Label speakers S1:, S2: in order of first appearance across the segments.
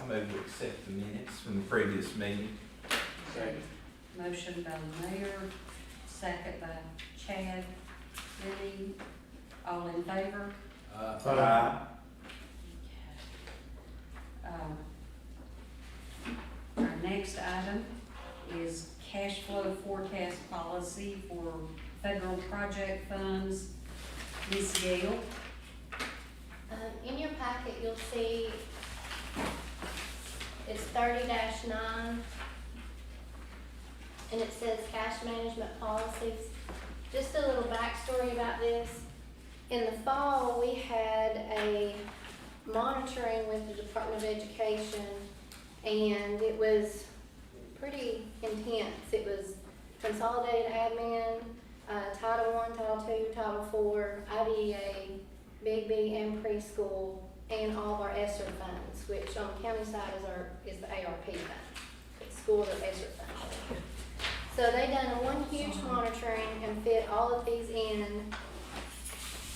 S1: move to accept the minutes from the previous meeting.
S2: Second.
S3: Motion by the mayor, second by Chad. Any, all in favor?
S1: Aye.
S3: Our next item is cash flow forecast policy for federal project funds. Ms. Gale?
S4: In your packet, you'll see it's 30-9, and it says cash management policies. Just a little backstory about this. In the fall, we had a monitoring with the Department of Education, and it was pretty intense. It was consolidated admin, Title I, Title II, Title IV, IDEA, Big B and preschool, and all of our ESSER funds, which on the county side is the ARP funds. At school, they're ESSER funds. So they done one huge monitoring and fit all of these in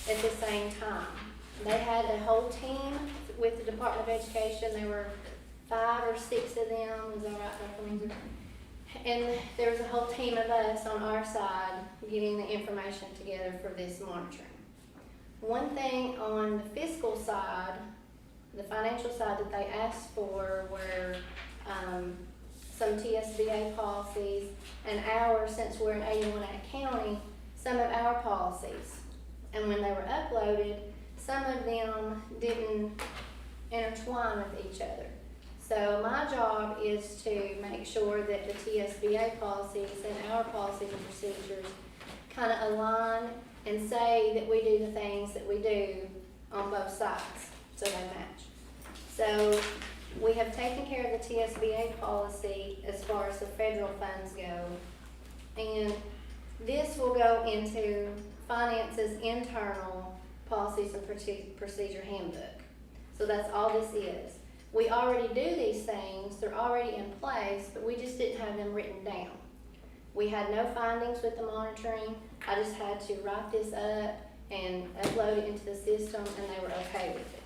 S4: at the same time. They had a whole team with the Department of Education. There were 5 or 6 of them. Is that right, Dr. Windsor? And there was a whole team of us on our side getting the information together for this monitoring. One thing on the fiscal side, the financial side that they asked for were some TSBA policies and ours, since we're in 81 Act County, some of our policies. And when they were uploaded, some of them didn't intertwine with each other. So my job is to make sure that the TSBA policies and our policies and procedures kind of align and say that we do the things that we do on both sides, so they match. So we have taken care of the TSBA policy as far as the federal funds go. And this will go into Finance's internal policies and procedure handbook. So that's all this is. We already do these things, they're already in place, but we just didn't have them written down. We had no findings with the monitoring. I just had to write this up and upload it into the system, and they were okay with it.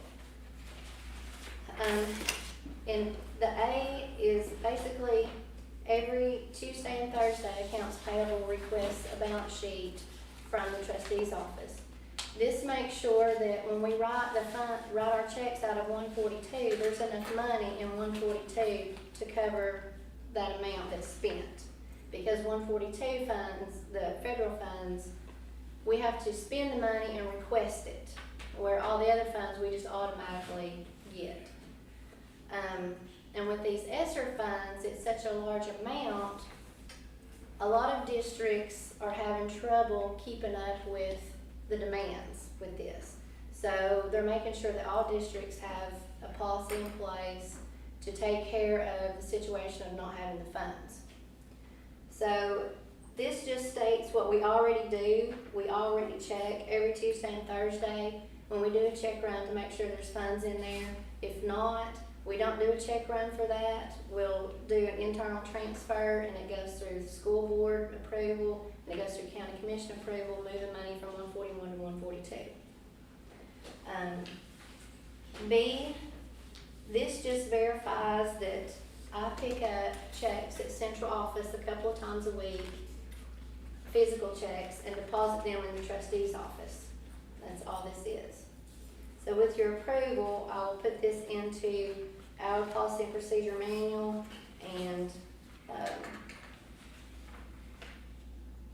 S4: And the A is basically every Tuesday and Thursday, accounts payable requests a balance sheet from the trustee's office. This makes sure that when we write our checks out of 142, there's enough money in 142 to cover that amount that's spent. Because 142 funds, the federal funds, we have to spend the money and request it, where all the other funds we just automatically get. And with these ESSER funds, it's such a large amount, a lot of districts are having trouble keeping up with the demands with this. So they're making sure that all districts have a policy in place to take care of the situation of not having the funds. So this just states what we already do. We already check every Tuesday and Thursday when we do a check run to make sure there's funds in there. If not, we don't do a check run for that. We'll do an internal transfer, and it goes through the school board approval, and it goes through county commission approval, moving money from 141 to 142. B, this just verifies that I pick up checks at central office a couple of times a week, physical checks, and deposit them in the trustee's office. That's all this is. So with your approval, I will put this into our policy and procedure manual, and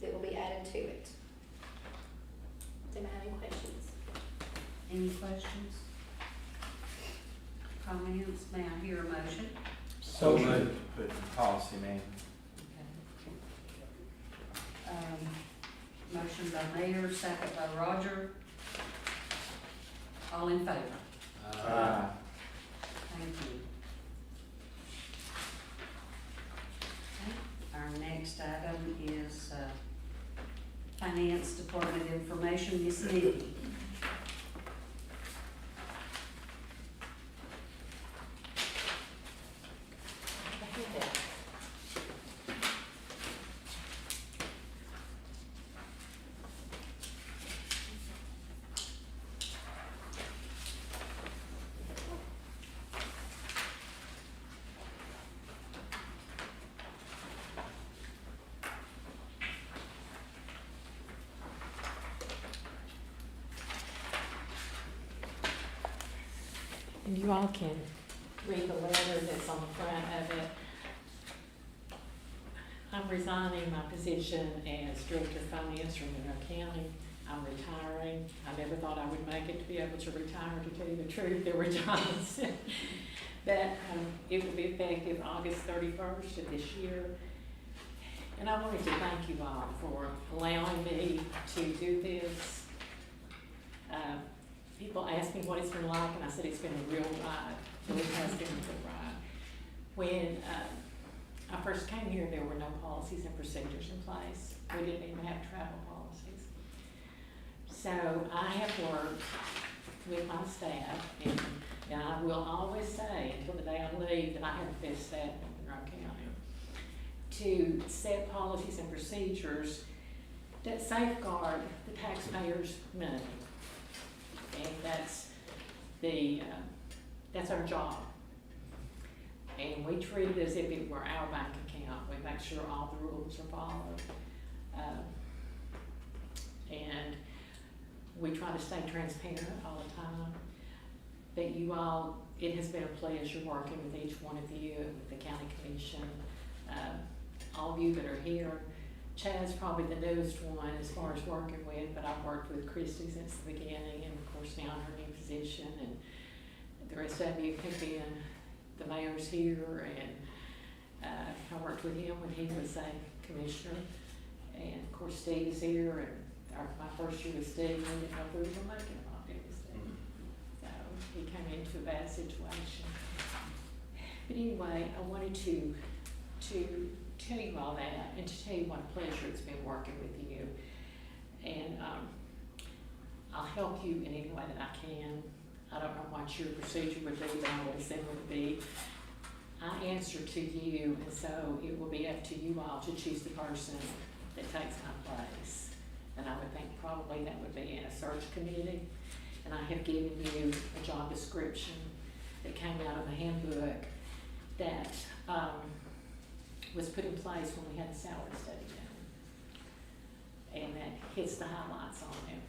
S4: it will be added to it. Do you have any questions?
S3: Any questions? Comments? May I hear a motion?
S1: So moved. Put the policy manual.
S3: Motion by Mayor, second by Roger. All in favor?
S1: Aye.
S3: Thank you. Okay. Our next item is Finance Department Information. Ms. Nicky.
S2: and you all can read the letter that's on the front of it. I'm resigning my position as Director of Finance from Monroe County. I'm retiring. I never thought I would make it to be able to retire, to tell you the truth. There were times that it will be effective August 31st of this year. And I wanted to thank you all for allowing me to do this. People ask me what it's been like, and I said it's been a real ride. So it has been a real ride. When I first came here, there were no policies and procedures in place. We didn't even have travel policies. So I have worked with my staff, and I will always say until the day I leave that I have the best staff in Monroe County, to set policies and procedures that safeguard the taxpayers' money. And that's our job. And we treat it as if it were our bank account. We make sure all the rules are followed. And we try to stay transparent all the time. But you all, it has been a pleasure working with each one of you, with the county commission, all of you that are here. Chad's probably the newest one as far as working with, but I've worked with Christy since the beginning, and of course now in her new position, and the rest of you have been the mayors here, and I worked with him when he was a commissioner, and of course Steve is here, and my first year with Steve, we didn't know if we were going to make it or not, did we, Steve? So he came into a bad situation. But anyway, I wanted to tell you all that, and to tell you what a pleasure it's been working with you. And I'll help you in any way that I can. I don't know what your procedure would be, but I would assume it would be. I answer to you, and so it will be up to you all to choose the person that takes my place. And I would think probably that would be in a search committee. And I have given you a job description that came out of the handbook that was put in place when we had the salary study done. And that hits the highlights on it.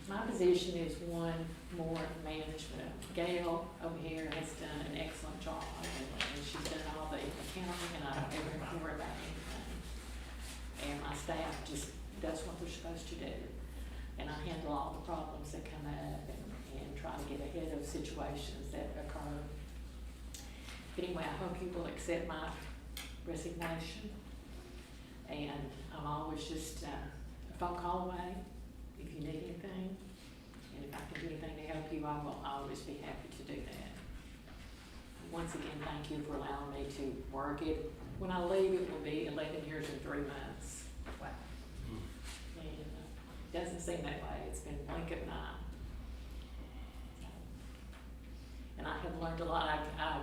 S2: My position is one more management. Gail over here has done an excellent job, and she's done all the accounting, and I don't ever have to worry about anything. And my staff just does what they're supposed to do. And I handle all the problems that come up and try to get ahead of situations that occur. But anyway, I hope you will accept my resignation, and I'm always just a phone call away if you need anything, and if I can do anything to help you, I will always be happy to do that. Once again, thank you for allowing me to work it. When I leave, it will be 11 years and 3 months.
S3: Wow.
S2: And it doesn't seem that way. It's been a blink of an eye. And I have learned a lot. I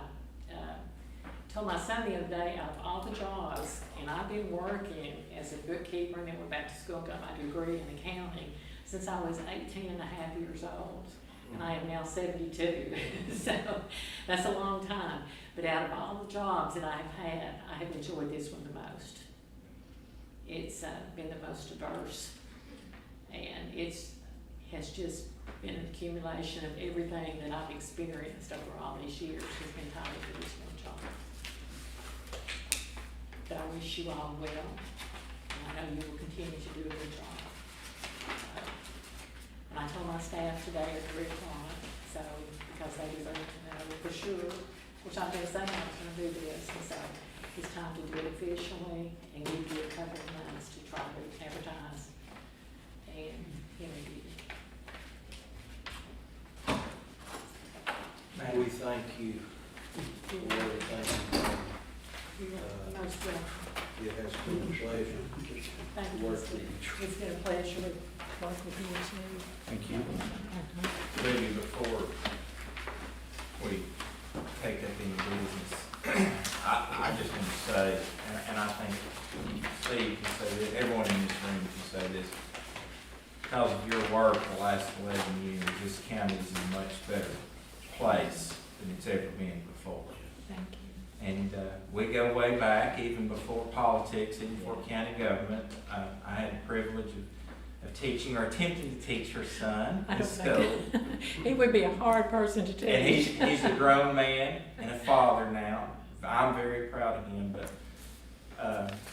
S2: told my son the other day, out of all the jobs, and I've been working as a bookkeeper, and then went back to school and got my degree in accounting since I was 18 and a half years old. And I am now 72, so that's a long time. But out of all the jobs that I've had, I have enjoyed this one the most. It's been the most diverse, and has just been an accumulation of everything that I've experienced over all these years has been tied into this one job. But I wish you all well, and I know you will continue to do a good job. And I told my staff today at 3 o'clock, so, because they deserve to know for sure, which I've been saying I was gonna do this, and so it's time to do it officially, and give you a couple of months to try to advertise and interview.
S5: We thank you for everything.
S2: You're most welcome.
S5: It has been a pleasure
S2: Thank
S5: to
S2: you.
S5: work with you.
S2: It's been a pleasure to work with you too.
S1: Thank you. Maybe before we take up any business, I just want to say, and I think Steve can say this, everyone in this room can say this, because of your work the last 11 years, this county is in a much better place than it's ever been before.
S2: Thank you.
S1: And we go way back, even before politics, even before county government. I had the privilege of teaching or attempting to teach her son
S2: I
S1: in
S2: don't
S1: school.
S2: think, he would be a hard person to
S1: And
S2: teach.
S1: he's a grown man and a father now. I'm very proud of him, but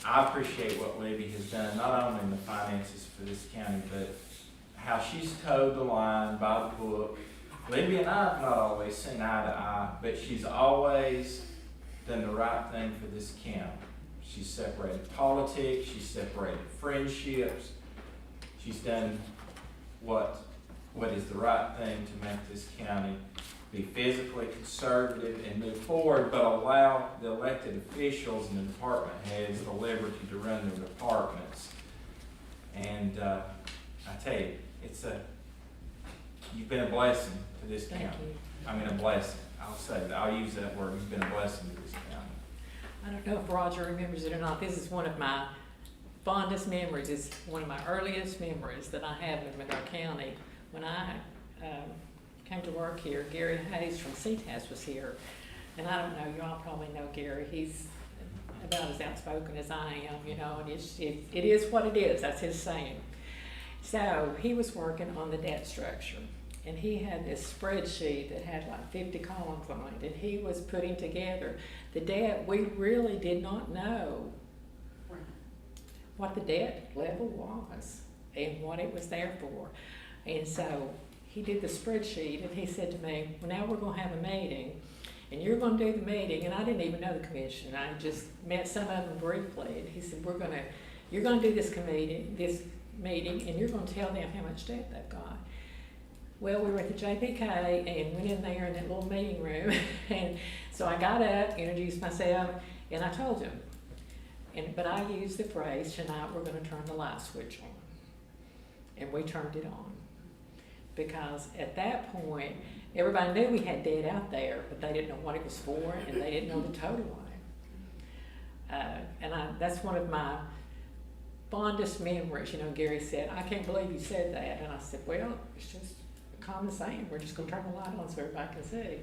S1: I appreciate what Libby has done, not only in the finances for this county, but how she's towed the line by the book. Libby and I have not always seen eye to eye, but she's always done the right thing for this county. She's separated politics, she's separated friendships, she's done what is the right thing to make this county be physically conservative and move forward, but allow the elected officials and the department heads the liberty to run their departments. And I tell you, you've been a blessing to this
S2: Thank
S1: county.
S2: you.
S1: I mean, a blessing. I'll say that. I'll use that word. You've been a blessing to this county.
S2: I don't know if Roger remembers it or not, this is one of my fondest memories, it's one of my earliest memories that I have in Monroe County. When I came to work here, Gary Hayes from CTAS was here, and I don't know, you all probably know Gary, he's about as outspoken as I am, you know, and it is what it is, that's his saying. So, he was working on the debt structure, and he had this spreadsheet that had like 50 columns on it, and he was putting together the debt. We really did not know what the debt level was and what it was there for. And so he did the spreadsheet, and he said to me, well, now we're going to have a meeting, and you're going to do the meeting. And I didn't even know the commission. I just met some of them briefly. And he said, you're going to do this meeting, and you're going to tell them how much debt they've got. Well, we were at the JPK and went in there in that little meeting room. And so I got up, introduced myself, and I told them. But I used the phrase, tonight we're going to turn the light switch on. And we turned it on. Because at that point, everybody knew we had debt out there, but they didn't know what it was for, and they didn't know the total on it. That's one of my fondest memories. You know, Gary said, I can't believe you said that. And I said, well, it's just common saying. We're just going to turn the light on so everybody can see.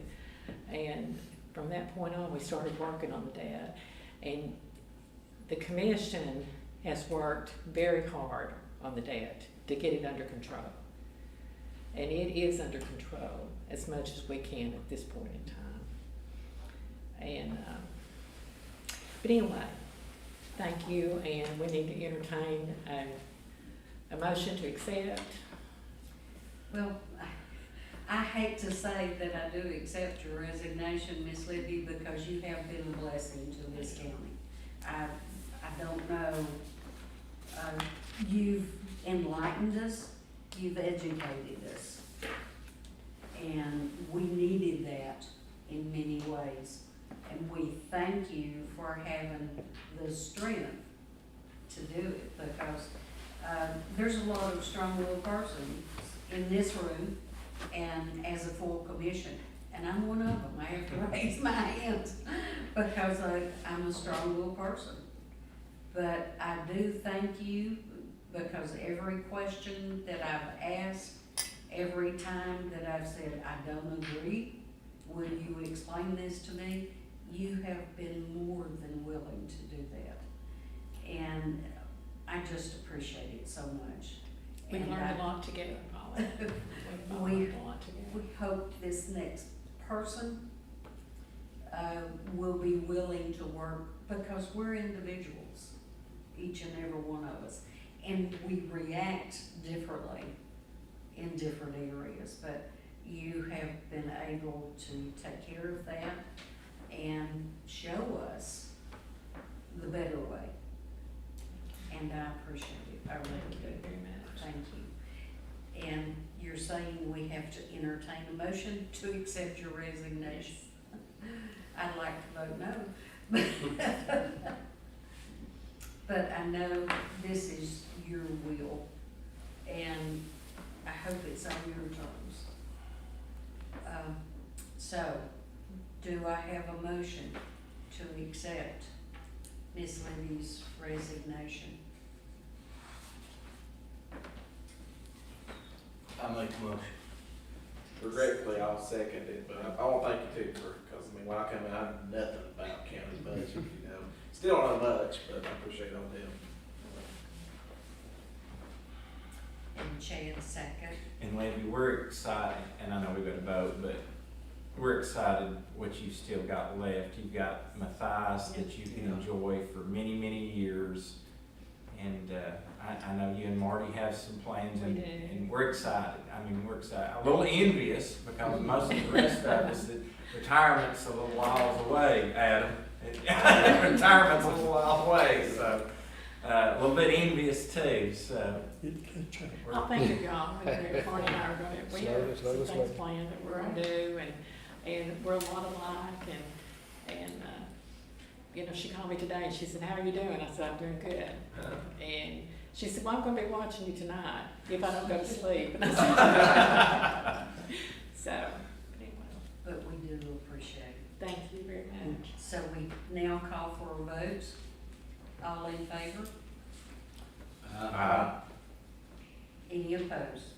S2: And from that point on, we started working on the debt. And the commission has worked very hard on the debt to get it under control. And it is under control as much as we can at this point in time. And, but anyway, thank you, and we need to entertain a motion to accept.
S3: Well, I hate to say that I do accept your resignation, Miss Libby, because you have been a blessing to this county. I don't know, you've enlightened us, you've educated us, and we needed that in many ways. And we thank you for having the strength to do it, because there's a lot of strong-willed persons in this room and as a full commission, and I'm one of them. I have to raise my hands because I'm a strong-willed person. But I do thank you, because every question that I've asked, every time that I've said, I don't agree, will you explain this to me? You have been more than willing to do that. And I just appreciate it so much.
S2: We've
S3: And
S2: learned a lot together, Paula. We've learned a lot together.
S3: We hope this next person will be willing to work, because we're individuals, each and every one of us, and we react differently in different areas, but you have been able to take care of that and show us the better way. And I appreciate it, I really
S2: Thank you
S3: do.
S2: very much.
S3: Thank you. And you're saying we have to entertain a motion to accept your resignation? I'd like to vote no. But I know this is your will, and I hope it's on your terms. So, do I have a motion to accept Ms. Libby's resignation?
S5: I make a motion. Regretfully, I'll second it, but I want to thank you too, because I mean, when I come in, I know nothing about county budget, you know. Still don't know much, but I appreciate all them.
S3: Chad, second.
S1: And Levy, we're excited, and I know we've got to vote, but we're excited what you've still got left. You've got Matthias that you can enjoy for many, many years. And I know you and Marty have some plans, and,
S2: We do.
S1: and we're excited. I mean, we're excited. A little envious because most of the rest of us, that retirement's a little whiles away, Adam. Retirement's a little while away, so a little bit envious too, so.
S2: I'll think of y'all, when Marty and I are gonna, we have
S6: Slow,
S2: some
S6: slow.
S2: things planned that we're gonna do, and we're a lot alike, and, you know, she called me today, and she said, "How are you doing?" I said, "I'm doing good." And she said, "Well, I'm gonna be watching you tonight, if I don't go to sleep." And I said, so, anyway,
S3: But we do appreciate it.
S2: thank you very much.
S3: So we now call for a vote. All in favor? Any opposed?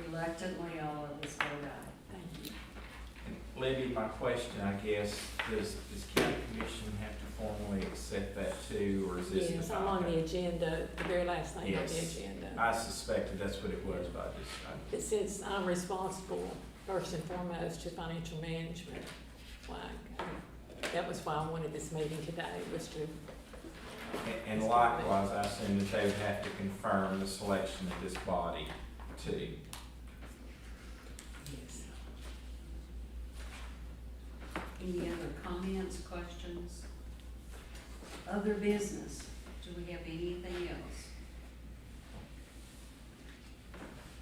S3: Reluctantly, all of us vote aye.
S2: Thank you.
S1: Libby, my question, I guess, does county commission have to formally accept that too, or is this?
S2: Yes, I'm on the agenda, the very last thing on the
S1: Yes.
S2: agenda.
S1: I suspected that's what it was, but I
S2: It says I'm responsible, first and foremost, to financial management. That was why I wanted this meeting today, was to,
S1: and likewise, I assume that they would have to confirm the selection of this body too.
S2: yes.
S3: Any other comments, questions? Other business? Do we have anything else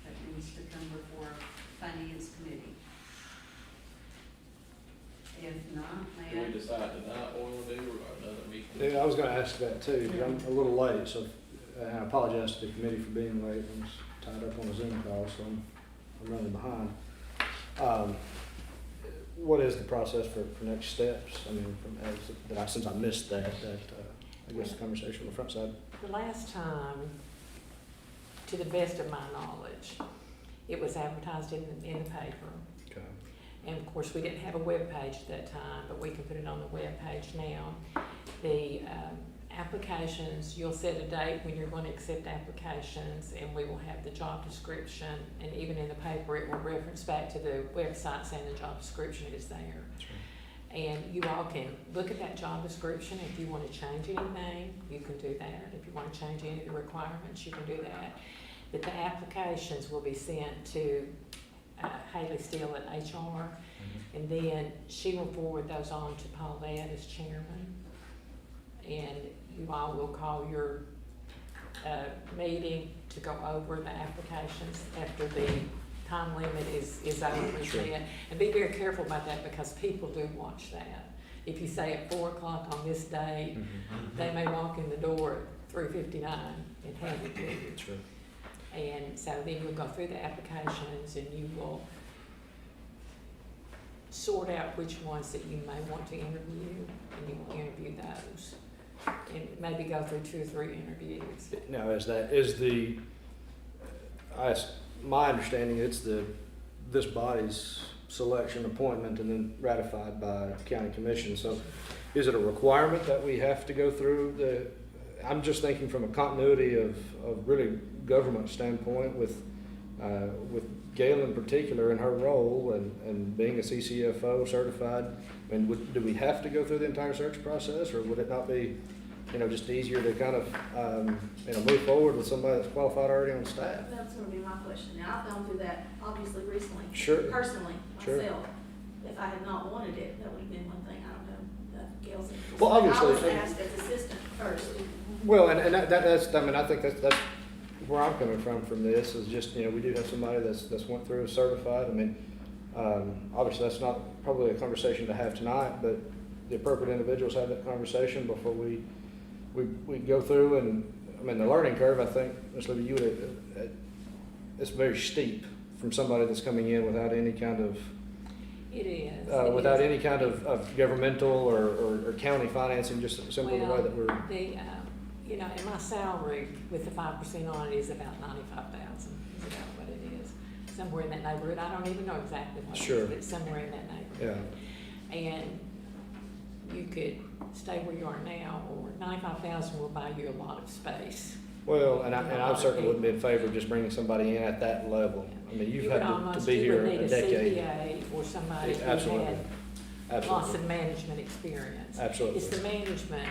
S3: that needs to come before Finance Committee? If not,
S5: Do we
S3: may
S5: decide tonight what we'll do or another meeting?
S6: Yeah, I was gonna ask that too, but I'm a little late, so I apologize to the committee for being late. I was tied up on a Zoom call, so I'm running behind. What is the process for next steps? I mean, since I missed that, I guess the conversation on the front side.
S2: The last time, to the best of my knowledge, it was advertised in the paper.
S6: Okay.
S2: And of course, we didn't have a web page at that time, but we can put it on the web page now. The applications, you'll set a date when you're going to accept applications, and we will have the job description, and even in the paper, it will reference back to the website saying the job description is there.
S6: That's right.
S2: And you all can look at that job description. If you want to change anything, you can do that. If you want to change any of the requirements, you can do that. But the applications will be sent to Haley Steele at HR, and then she will forward those on to Paulette as chairman. And you all will call your meeting to go over the applications after the time limit is over.
S6: Sure.
S2: And be very careful about that, because people do watch that. If you say at 4 o'clock on this date, they may walk in the door at 3:59 and hand it to you.
S6: Sure.
S2: And so then you'll go through the applications, and you will sort out which ones that you may want to interview, and you will interview those. And maybe go through 2 or 3 interviews.
S6: Now, my understanding, it's this body's selection, appointment, and then ratified by county commission. So is it a requirement that we have to go through I'm just thinking from a continuity of really government standpoint with Gail in particular in her role and being a CCFO certified. I mean, do we have to go through the entire search process, or would it not be, just easier to kind of, move forward with somebody that's qualified already on staff?
S7: That's gonna be my question. Now, I've gone through that obviously recently.
S6: Sure.
S7: Personally,
S6: Sure.
S7: myself. If I had not wanted it, that would have been one thing, I don't know, Gail's interest.
S6: Well, obviously-
S7: I was asked as assistant first.
S6: Well, and that's, I mean, I think that's where I'm coming from this, is just, we do have somebody that's went through certified. I mean, obviously, that's not probably a conversation to have tonight, but the appropriate individuals have that conversation before we go through. And, I mean, the learning curve, I think, Ms. Libby, it's very steep from somebody that's coming in without any kind of,
S2: It is.
S6: without any kind of governmental or county financing, just simply the way that we're.
S2: And my salary with the 5% on it is about $95,000, is about what it is. Somewhere in that neighborhood. I don't even know exactly what it
S6: Sure.
S2: is, but it's somewhere in that neighborhood.
S6: Yeah.
S2: And you could stay where you are now, or $95,000 will buy you a lot of space.
S6: Well, and I certainly wouldn't be in favor of just bringing somebody in at that level. I mean, you've
S2: You
S6: had
S2: would
S6: to
S2: almost,
S6: be
S2: you
S6: here
S2: would need
S6: a
S2: a
S6: decade.
S2: CPA or somebody who
S6: Absolutely.
S2: had lots
S6: Absolutely.
S2: of management experience.
S6: Absolutely.
S2: It's the management,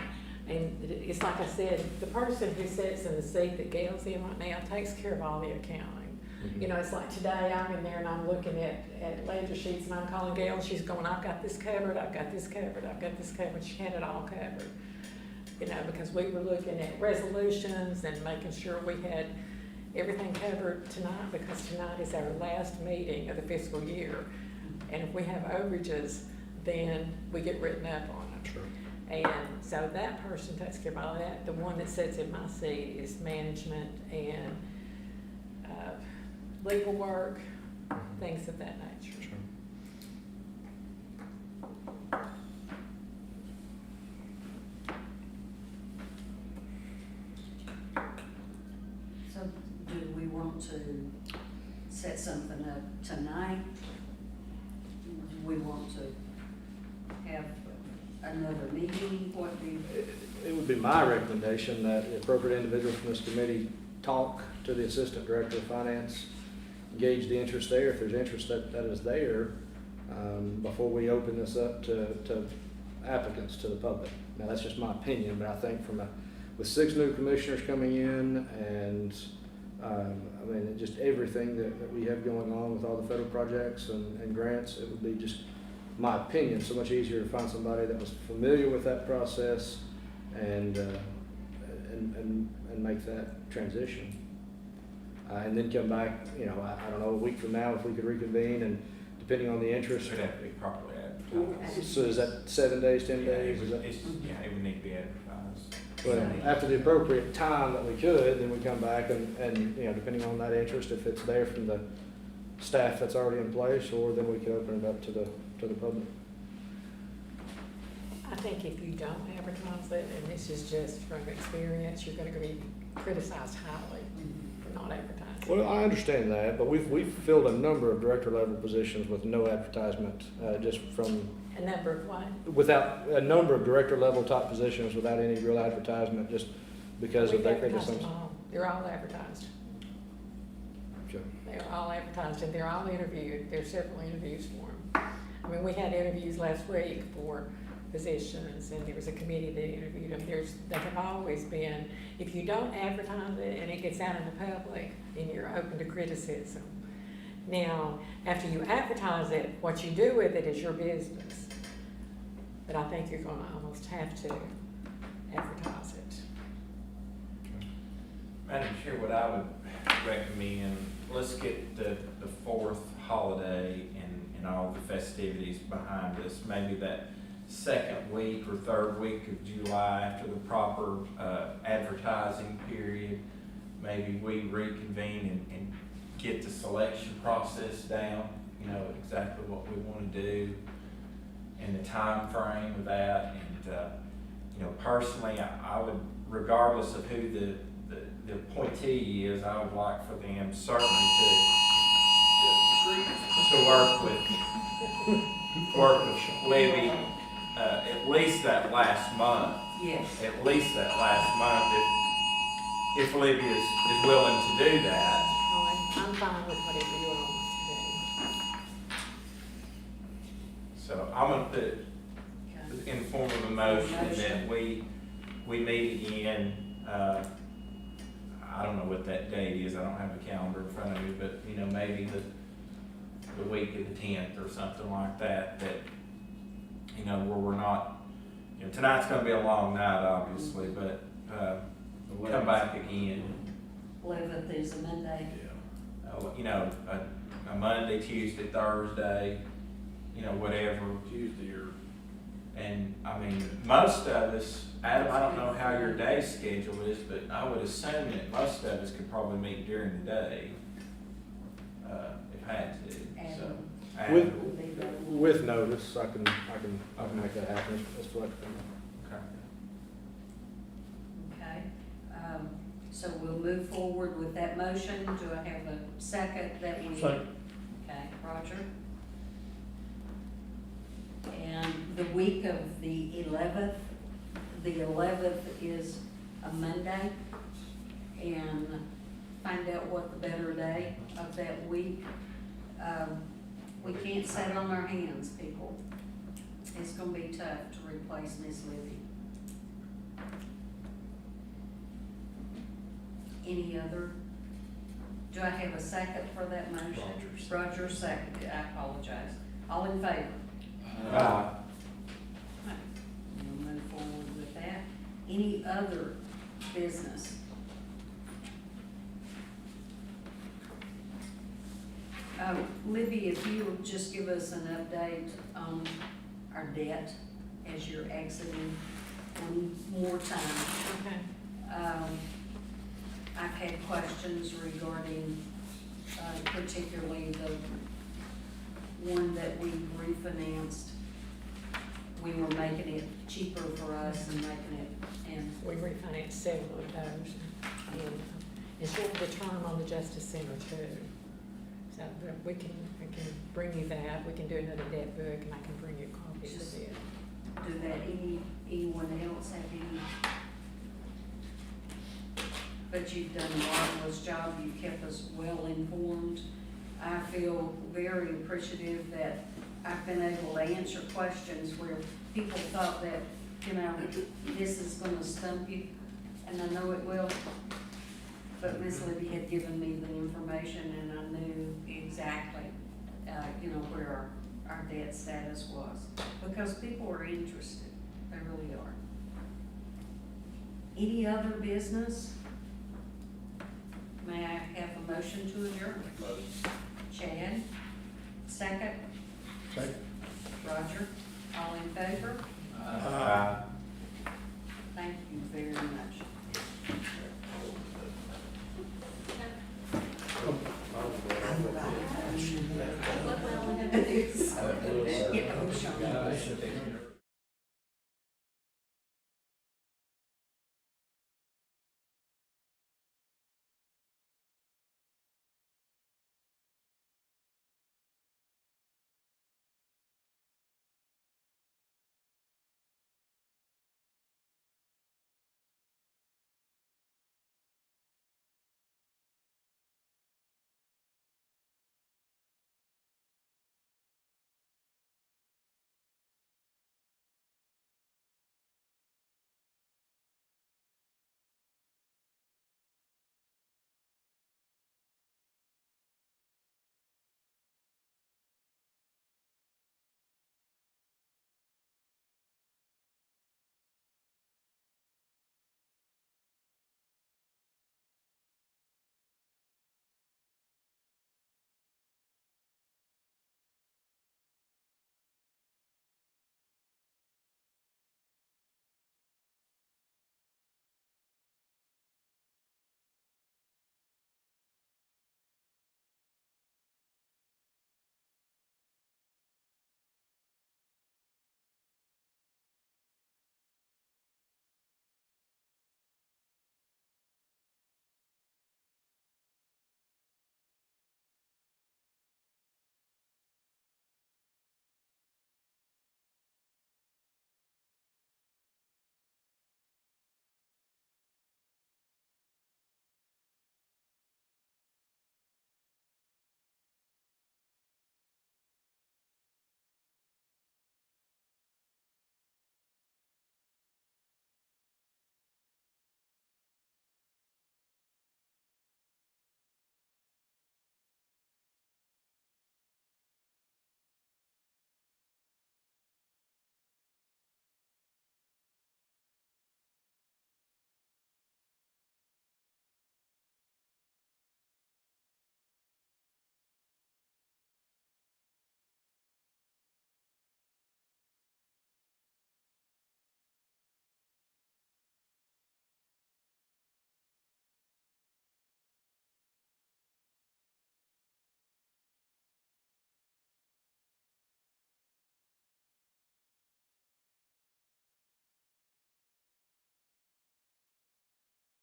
S2: and it's like I said, the person who sits in the seat that Gail's in right now takes care of all the accounting.
S6: Mhm.
S2: You know, it's like today, I'm in there and I'm looking at ledger sheets and I'm calling Gail and she's going, I've got this covered, I've got this covered, I've got this covered. She had it all covered. You know, because we were looking at resolutions and making sure we had everything covered tonight, because tonight is our last meeting of the fiscal year. And if we have overages, then we get written up on it.
S6: Sure.
S2: And so that person takes care of all that. The one that sits in my seat is management and legal work, things of that nature.
S6: Sure.
S3: So do we want to set something up tonight? Do we want to have another meeting? What do you?
S6: It would be my recommendation that the appropriate individual from this committee talk to the Assistant Director of Finance, gauge the interest there, if there's interest that is there, before we open this up to applicants, to the public. Now, that's just my opinion, but I think with 6 new commissioners coming in and, I mean, just everything that we have going on with all the federal projects and grants, it would be just, my opinion, so much easier to find somebody that was familiar with that process and make that transition. And then come back, you know, I don't know, a week from now, if we could reconvene, and depending on the interest.
S1: Should have to be properly advertised.
S6: So is that 7 days, 10 days? Is that?
S1: Yeah, it would need to be advertised.
S6: Well, after the appropriate time that we could, then we come back and, you know, depending on that interest, if it's there from the staff that's already in place, or then we could open it up to the public.
S2: I think if you don't advertise it, and this is just from experience, you're gonna be criticized highly for not advertising.
S6: Well, I understand that, but we've filled a number of director level positions with no advertisement, just from,
S2: A number of what?
S6: without, a number of director level top positions without any real advertisement, just because of
S2: We've
S6: that
S2: advertised
S6: criticism.
S2: them all. They're all advertised.
S6: Okay.
S2: They're all advertised and they're all interviewed. There's several interviews for them. I mean, we had interviews last week for positions, and there was a committee that interviewed them. They have always been, if you don't advertise it and it gets out in the public, then you're open to criticism. Now, after you advertise it, what you do with it is your business. But I think you're gonna almost have to advertise it.
S1: Madam Chair, what I would recommend, let's get the 4th holiday and all the festivities behind us. Maybe that 2nd week or 3rd week of July, after the proper advertising period, maybe we reconvene and get the selection process down, you know, exactly what we want to do and the time frame of that. And, you know, personally, I would, regardless of who the appointee is, I would like for them certainly to work with Libby, at least that last month.
S3: Yes.
S1: At least that last month, if Libby is willing to do that.
S2: Oh, I'm fine with whatever you want us
S1: So I'm gonna put
S3: Okay.
S1: in form of a motion that we meet again, I don't know what that date is, I don't have the calendar in front of me, but, you know, maybe the week of the 10th or something like that, you know, where we're not, you know, tonight's gonna be a long night, obviously, but, come back again.
S3: 11th is a Monday.
S1: You know, a Monday, Tuesday, Thursday, you know, whatever.
S5: Tuesday or.
S1: And, I mean, most of us, Adam, I don't know how your day schedule is, but I would assume that most of us could probably meet during the day, if had to, so. Adam.
S6: With notice, I can make that happen, it's flexible.
S1: Okay.
S3: Okay, so we'll move forward with that motion. Do I have a second that we?
S6: Second.
S3: Okay, Roger. And the week of the 11th is a Monday, and find out what the better day of that week. We can't sit on our hands, people. It's gonna be tough to replace Miss Libby. Any other? Do I have a second for that motion? Roger seconded, I apologize. All in favor? We'll move forward with that. Any other business? Libby, if you would just give us an update on our debt as you're exiting one more time.
S2: Okay.
S3: I've had questions regarding, particularly the one that we refinanced. We were making it cheaper for us and making it, and
S2: We refinanced several of those, and shortened the term on the Justice Center too. So we can bring you that, we can do another debt book, and I can bring you copies of it.
S3: do that. Anyone else have any? But you've done a marvelous job, you've kept us well informed. I feel very appreciative that I've been able to answer questions where people thought that, you know, this is gonna stump you, and I know it will. But Ms. Libby had given me the information and I knew exactly, you know, where our debt status was. Because people are interested, they really are. Any other business? May I have a motion to adjourn? Chad, second?
S6: Second.
S3: Roger, all in favor? Thank you very much.
S4: Look, we only have to do
S3: Yeah, Sean.